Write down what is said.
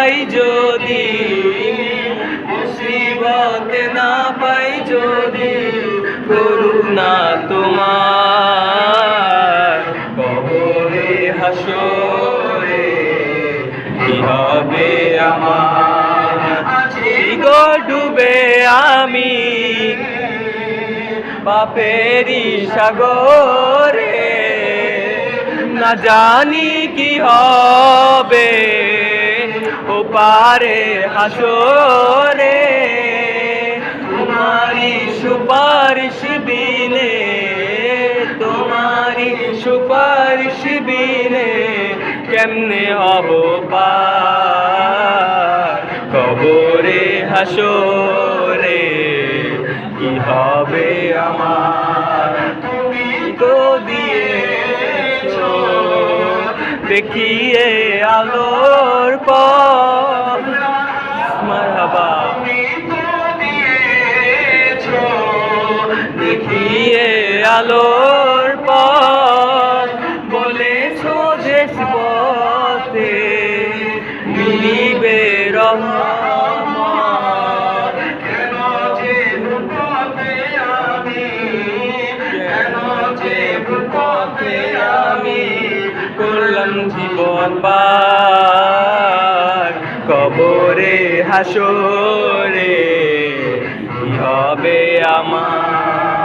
পাই যদি, মুসিবত না পাই যদি, করুণা তোমার। কবরে হাসরে কি হবে আমার, আছি গো ডুবে আমি পাপেরি সাগরে। না জানি কি হবে ও পারে হাসরে। তোমারি সুপারিশ বিনে, তোমারি সুপারিশ বিনে কেমনে হব পার। কবরে হাসরে কি হবে আমার, তুমি তো দিয়েছো দেখিয়ে আলোর পথ। মারহাবা, তুমি তো দিয়েছো দেখিয়ে আলোর পথ। বলেছো যে পথে মিলিবে রহমত। কেন যে পথে আমি, কেন যে পথে আমি করলাম জীবন পার। কবরে হাসরে কি হবে আমার।